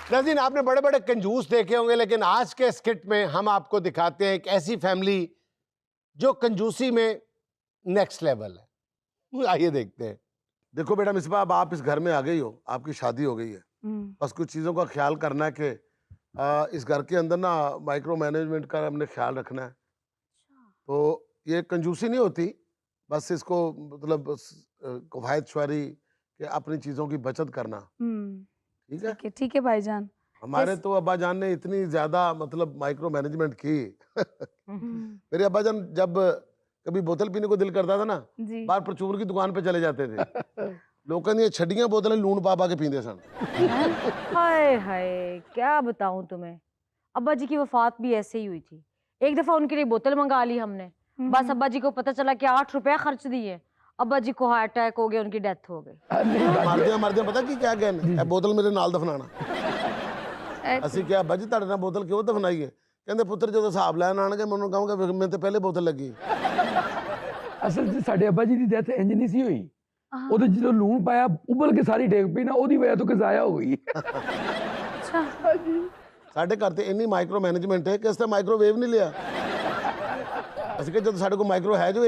नाज़रीन, आपने बड़े बड़े कंजूस देखे होंगे, लेकिन आज के स्किट में हम आपको दिखाते हैं एक ऐसी फैमिली जो कंजूसी में नेक्स्ट लेवल है। आइए देखते हैं। देखो बेटा मिसबा, अब आप इस घर में आ गई हो, आपकी शादी हो गई है, बस कुछ चीज़ों का ख्याल करना है कि इस घर के अंदर ना माइक्रो मैनेजमेंट का हमने ख्याल रखना है। तो ये कंजूसी नहीं होती, बस इसको मतलब किफ़ायत शुमारी कि अपनी चीज़ों की बचत करना। ठीक है, ठीक है भाईजान। हमारे तो अब्बा जान ने इतनी ज्यादा मतलब माइक्रो मैनेजमेंट की। मेरे अब्बा जान जब कभी बोतल पीने को दिल करता था ना, जी। बाहर परचून की दुकान पे चले जाते थे। लोगों ने छड़ियां बोतलें लून पा के पींदे सन। हाय हाय, क्या बताऊं तुम्हें, अब्बा जी की वफात भी ऐसे ही हुई थी। एक दफा उनके लिए बोतल मंगा ली हमने, बस अब्बा जी को पता चला कि 8 रुपया खर्च दिए, अब्बा जी को हार्ट अटैक हो गया, उनकी डेथ हो गई। मार दिया पता की क्या कहने, बोतल मेरे नाल दफनाना। ਅਸੀਂ ਕਿਹਾ ਅੱਬਾ ਜੀ ਤੁਹਾਡੇ ਨਾਲ ਬੋਤਲ ਕਿਉਂ ਦਫਨਾਈਏ? ਕਹਿੰਦੇ ਪੁੱਤਰ ਜਦੋਂ ਹਿਸਾਬ ਲੈਣ ਆਣਗੇ ਮੈਨੂੰ ਕਹੂੰਗਾ ਮੈਨੂੰ ਤੇ ਪਹਿਲੇ ਬੋਤਲ ਲੱਗੀ। ਅਸਲ 'ਚ ਸਾਡੇ ਅੱਬਾ ਜੀ ਦੀ ਡੈਥ ਇੰਜ ਨਹੀਂ ਸੀ ਹੋਈ, ਉਹਦੇ ਜਦੋਂ ਲੂਣ ਪਾਇਆ ਉਬਲ ਕੇ ਸਾਰੀ ਡੇਗ ਪਈ ਨਾ, ਉਹਦੀ ਵਜ੍ਹਾ ਤੋਂ ਜ਼ਾਇਆ ਹੋ ਗਈ। अच्छा। ਸਾਡੇ ਘਰ ਤੇ ਇੰਨੀ ਮਾਈਕਰੋ ਮੈਨੇਜਮੈਂਟ ਹੈ ਕਿ ਅਸੀਂ ਤਾਂ ਮਾਈਕ੍ਰੋਵੇਵ ਨਹੀਂ ਲਿਆ। ਅਸੀਂ ਕਿ ਜਦੋਂ ਸਾਡੇ ਕੋਲ ਮਾਈਕਰੋ ਹੈ ਜੋ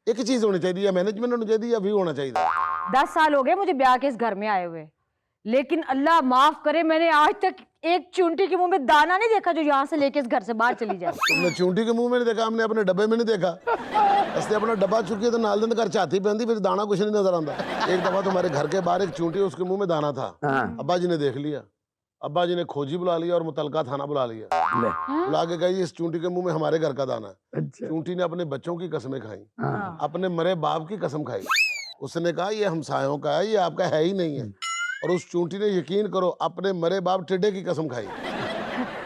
ਇੱਕ चीज होनी चाहिए, मैनेजमेंट होनी चाहिए या व्यू होना चाहिए। 10 साल हो गए मुझे ब्याह के इस घर में आए हुए, लेकिन अल्लाह माफ करे मैंने आज तक एक चूंटी के मुंह में दाना नहीं देखा जो यहाँ से लेके इस घर से बाहर चली जाए। तुमने चूंटी के मुंह में नहीं देखा, हमने अपने डब्बे में नहीं देखा। असते अपना डब्बा चुकी तो नाल दिन घर चाहती पहनती, फिर दाना कुछ नहीं नजर आता। एक दफा तुम्हारे घर के बाहर एक चूंटी, उसके मुंह में दाना था। अब्बा जी ने देख लिया, अब्बा जी ने खोजी बुला लिया और मुतलका थाना बुला लिया। बुला के कही इस चूंटी के मुंह में हमारे घर का दाना है। चूंटी ने अपने बच्चों की कसमें खाई, अपने मरे बाप की कसम खाई। उसने कहा ये हमसायों का है, ये आपका है ही नहीं है। और उस चूंटी ने यकीन करो अपने मरे बाप टिड्डे की कसम खाई।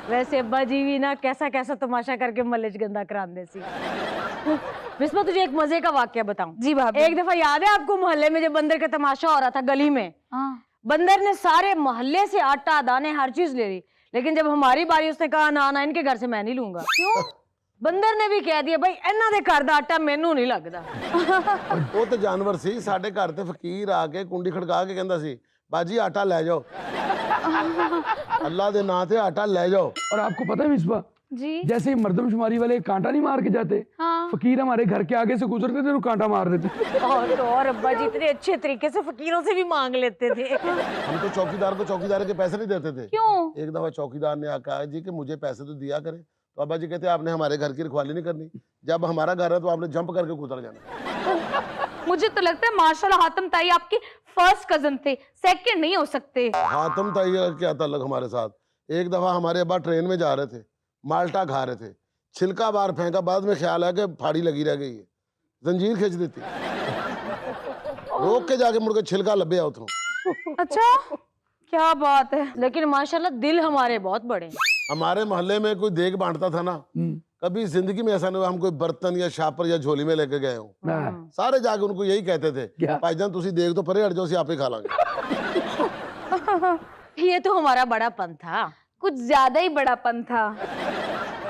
वैसे अब्बा जी भी ना कैसा कैसा तमाशा करके मलेज गंदा करांदे सी। बिस्मा तुझे एक मजे का वाकया बताऊं? जी भाभी। एक दफा याद है आपको मोहल्ले में जब बंदर का तमाशा हो रहा था गली में, बंदर ने सारे मोहल्ले से आटा दाने हर चीज ले ली, लेकिन जब हमारी बारी उसने कहा ना ना इनके घर से मैं नहीं लूंगा। क्यों? बंदर ने भी कह दिया भाई इन्हां दे घर दा आटा मैनू नहीं लगदा। ਉਹ ਤੇ ਜਾਨਵਰ ਸੀ, ਸਾਡੇ ਘਰ ਤੇ ਫਕੀਰ ਆ ਕੇ ਕੁੰਡੀ ਖੜਕਾ ਕੇ ਕਹਿੰਦਾ ਸੀ ਬਾਜੀ ਆਟਾ ਲੈ ਜਾਓ। अल्लाह दे नाम से आटा ले जाओ। और आपको पता है मिसबा जी। जैसे मर्दमशुमारी वाले कांटा नहीं मार के जाते, फकीर हमारे घर के आगे से गुजरते थे तो कांटा मार देते। और अब्बा जी इतने अच्छे तरीके से फकीरों से भी मांग लेते थे। हम तो चौकीदार को चौकीदार के पैसे नहीं देते थे। क्यों? एक दफा चौकीदार ने कहा जी कि मुझे पैसे तो दिया करें, तो अब्बा जी कहते आपने हमारे घर की रखवाली नहीं करनी, जब हमारा घर है तो आपने जंप करके गुजर जाना। मुझे तो लगता है माशाल्लाह हातिम ताई आपके फर्स्ट कजन थे, सेकंड नहीं हो सकते। हातिम ताई का क्या ताल्लुक हमारे साथ? एक दफा हमारे अब्बा ट्रेन में जा रहे थे, माल्टा खा रहे थे, छिलका बाहर फेंका, बाद में ख्याल है कि फाड़ी लगी रह गई है, जंजीर खींच देती, रोक के जाके मुड़ के छिलका लब्बे उतरो। अच्छा, क्या बात है। लेकिन माशाल्लाह दिल हमारे बहुत बड़े हैं। हमारे मोहल्ले में कोई देग बांटता था ना, कभी जिंदगी में ऐसा नहीं हुआ हम कोई बर्तन या शापर या झोली में लेके गए हो। सारे जाके उनको यही कहते थे भाईजान तुसी देग तो परे हट जाओ, आप ही खा लांगे। ये तो हमारा बड़ापन था, कुछ ज्यादा ही बड़ापन था।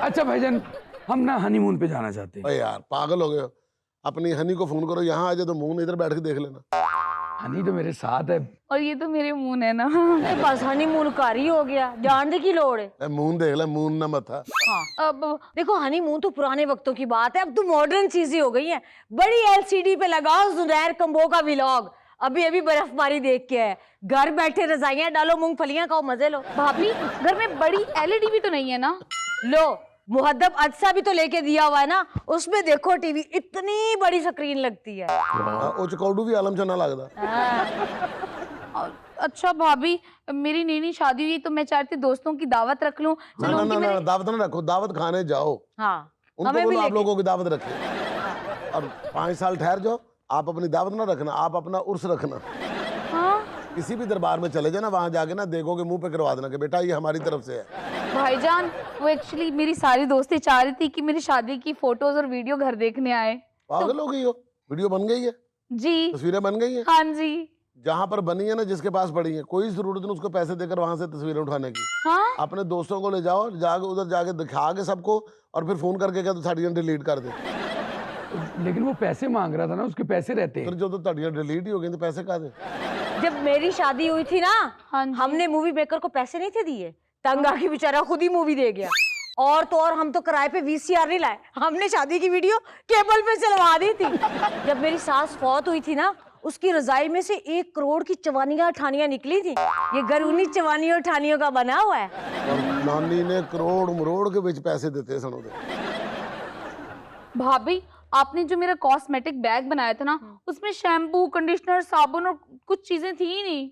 अच्छा भाईजान, हम ना हनीमून पे जाना चाहते हैं। अरे यार पागल हो गए हो, अपनी हनी को फोन करो, यहाँ आ जाए तो मुंह इधर बैठ के देख लेना। हनी तो मेरे साथ है। और ये तो मेरे मुंह है ना। बस हनीमून कारी हो गया, जानने की लोड़ है। मुंह देख ले, मुंह ना मथा। हाँ। अब देखो हनीमून तो पुराने वक्तों की बात है, अब तो मॉडर्न चीजें हो गई हैं। बड़ी LCD पे लगाओ जुनैर कंबो का व्लॉग, अभी अभी बर्फबारी देख के है, घर बैठे रजाइयां डालो, मूंगफलियां खाओ, मजे लो। भाभी घर में बड़ी LED भी तो नहीं है ना? लो मुहद्दब अदसा भी तो लेके दिया हुआ है ना, उसमें देखो टीवी, इतनी बड़ी स्क्रीन लगती है। ओ चकौडू भी आलम चना लगदा। अच्छा भाभी, मेरी नई नई शादी हुई तो मैं चाहती दोस्तों की दावत रख लूं। चलो ना दावत ना रखो, दावत खाने जाओ। हाँ, उनको बोलो आप लोगों की दावत रखे, और 5 साल ठहर जाओ, आप अपनी दावत ना रखना, आप अपना उर्स रखना। किसी भी दरबार में चले जाना, वहां जाके ना देखोगे मुंह पे करवा देना कि बेटा ये हमारी तरफ से है। भाईजान वो एक्चुअली मेरी सारी दोस्तें चाह रही थी कि मेरी शादी की फोटोज और वीडियो घर देखने आए। पागल हो गई हो, वीडियो बन गई है जी, तस्वीरें बन गई हैं। हाँ जी। जहाँ पर बनी है ना, जिसके पास पड़ी है, कोई जरूरत नहीं उसको पैसे देकर वहां से तस्वीरें उठाने की। हाँ? अपने दोस्तों को ले जाओ, जाके उधर जाके दिखा के सबको, और फिर फोन करके क्या तो साड़ियाँ डिलीट कर दे। लेकिन वो पैसे मांग रहा था ना, उसके पैसे रहते हैं। फिर जो तो साड़ियाँ डिलीट ही हो गई तो पैसे कहाँ दे? जब मेरी शादी हुई थी ना, हाँ जी। हमने मूवी मेकर को पैसे नहीं थे दिए, तंग आके बेचारा खुद ही मूवी दे गया। और तो और हम तो किराए पे वीसीआर नहीं लाए, हमने शादी की वीडियो केबल पे चलवा दी थी। जब मेरी सास फौत हुई थी ना, उसकी रजाई में से 1 करोड़ की चवानियां ठानियां निकली थी। ये घर उन्हीं चवानियों ठानियों का बना हुआ है। और नानी ने करोड़ मरोड़ के बीच पैसे देते सन उधर। भाभी, आपने जो मेरा कॉस्मेटिक बैग बनाया था ना, उसमें शैम्पू, कंडीशनर, साबुन और कुछ चीजें थी ही नहीं।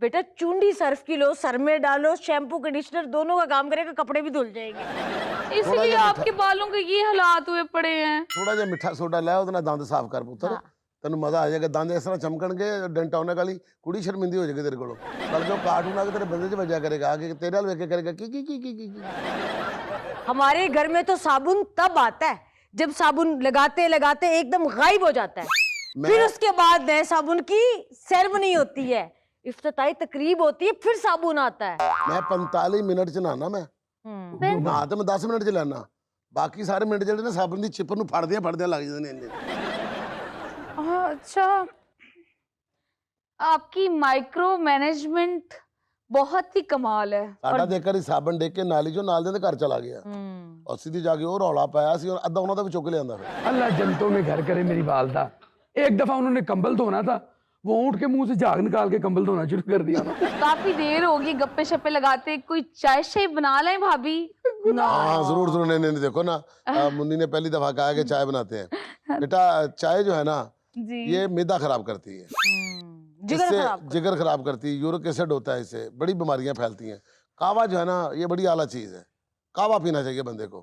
बेटा चुंडी सर्फ की लो, सर में डालो, शैम्पू कंडीशनर दोनों का काम करेगा, कपड़े भी धुल जाएंगे। इसलिए आपके बालों के ये हालात हुए पड़े हैं। थोड़ा जिहा मिठा सोडा लै ਉਹਦੇ ਨਾਲ ਦੰਦ ਸਾਫ਼ ਕਰ ਪੁੱਤਰ, ਤੈਨੂੰ ਮਜ਼ਾ ਆ ਜਾਏਗਾ। ਦੰਦ ਇਸ ਤਰ੍ਹਾਂ ਚਮਕਣਗੇ, ਡੈਂਟ ਆਉਣੇ ਵਾਲੀ ਕੁੜੀ ਸ਼ਰਮਿੰਦੀ ਹੋ ਜਾਏਗੀ ਤੇਰੇ ਕੋਲੋਂ। ਬਲਕਿ ਉਹ ਕਾਰਟੂਨ ਆ ਕੇ ਤੇਰੇ ਬੰਦੇ 'ਚ ਵੱਜਿਆ ਕਰੇਗਾ, ਆके तेरे वाल ਵੇਖ ਕੇ ਕਰੇਗਾ ਕੀ ਕੀ ਕੀ ਕੀ ਕੀ। हमारे घर में तो साबुन तब आता है जब साबुन लगाते लगाते एकदम गायब हो जाता है। फिर उसके बाद नए साबुन की सेरेमनी होती है, इफ्तिताई तकरीब होती है, फिर साबुन आता है। मैं 45 मिनट च नहाना, मैं नहा तो मैं 10 मिनट च लेना, बाकी सारे मिनट ਜਿਹੜੇ ਨੇ ਸਾਬਣ ਦੀ ਚਿੱਪ ਨੂੰ ਫੜਦਿਆਂ ਲੱਗ ਜਾਂਦੇ ਨੇ ਇੰਨੇ। अच्छा, आपकी माइक्रो मैनेजमेंट बहुत ही कमाल है। ਸਾਡਾ ਦੇਖਰ ਹੀ ਸਾਬਣ ਡੇਕ ਕੇ ਨਾਲੀ ਚੋਂ ਨਾਲ ਦੇ ਘਰ ਚਲਾ ਗਿਆ, और सीधी जाके वो रौला पाया सी, और अद्धा उन्होंने भी चुक लिया फिर। अल्लाह जन्नतों में घर करे मेरी वालदा। एक दफा उन्होंने कंबल धोना था, वो ऊँट के मुंह से झाग निकाल के कंबल धोना शुरू कर दिया। काफी देर होगी गप्पे शप्पे लगाते, कोई चाय शाय बना लें भाभी। हाँ जरूर जरूर, नहीं नहीं देखो ना, मुन्नी ने पहली दफा कहा कि चाय बनाते हैं। बेटा चाय जो है ना, ये मैदा खराब करती है, जिगर खराब करती है, यूरिक एसिड होता है, इससे बड़ी बीमारियां फैलती हैं। कावा जो है ना, ये बड़ी आला चीज है, कावा पीना चाहिए बंदे को।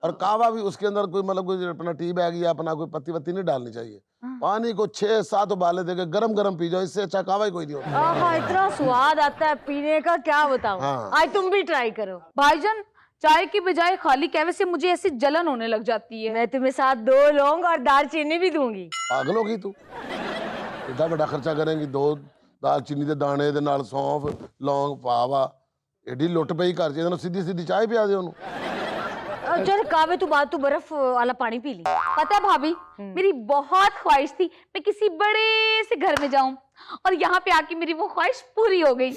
और कावा भी उसके अंदर कोई मतलब कोई अपना टी बैग या अपना कोई पत्ती वत्ती नहीं डालनी चाहिए। पानी को 6-7 उबाले देके गरम गरम पी जाओ, इससे अच्छा कावा ही कोई नहीं होता। आहा, इतना स्वाद आता है पीने का, क्या बताऊं। हाँ। आज तुम भी ट्राई करो। भाईजान, चाय की बजाय खाली कहवे से मुझे ऐसी जलन होने लग जाती है। मैं तुम्हें साथ 2 लौंग और दालचीनी भी दूंगी। पागल होगी तू, इतना बड़ा खर्चा करेंगी, 2 दालचीनी के दाने दे नाल सौंफ लौंग पावा, एडी लुट पई घर च, इन्होंने सीधी सीधी चाय पिया दे उन्होंने। चल कावे तू बात, तू बर्फ वाला पानी पी ली। पता है भाभी, मेरी बहुत ख्वाहिश थी मैं किसी बड़े से घर में जाऊं, और यहाँ पे आके मेरी वो ख्वाहिश पूरी हो गई।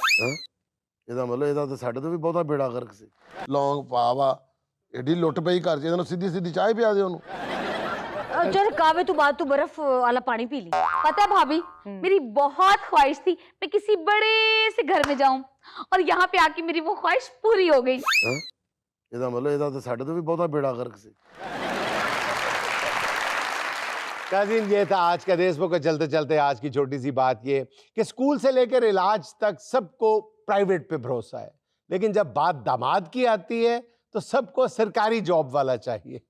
ਇਹਦਾ ਮਤਲਬ ਇਹਦਾ ਤਾਂ ਸਾਡੇ ਤੋਂ ਵੀ ਬਹੁਤਾ ਬੇੜਾ ਗਰਕ ਸੀ। ਲੌਂਗ ਪਾਵਾ, ਏਡੀ ਲੁੱਟ ਪਈ ਘਰ 'ਚ, ਇਹਨਾਂ ਨੂੰ ਸਿੱਧੀ ਸਿੱਧੀ ਚਾਹ ਪਿਆ ਦੇ ਉਹਨੂੰ। चल कावे तू बात, तू बर्फ वाला पानी पी ली। पता है भाभी, मेरी बहुत ख्वाहिश थी मैं किसी बड़े से घर में जाऊं, और यहाँ पे आके मेरी वो ख्वाहिश पूरी हो गई। ਇਹਦਾ ਮਤਲਬ ਇਹਦਾ ਤਾਂ ਸਾਡੇ ਤੋਂ ਵੀ ਬਹੁਤਾ ਬੇੜਾ ਗਰਕ ਸੀ। काज़ीन, ये था आज का देशमुख का चलते चलते आज की छोटी सी बात ये कि स्कूल से लेकर इलाज तक सबको प्राइवेट पे भरोसा है, लेकिन जब बात दामाद की आती है तो सबको सरकारी जॉब वाला चाहिए।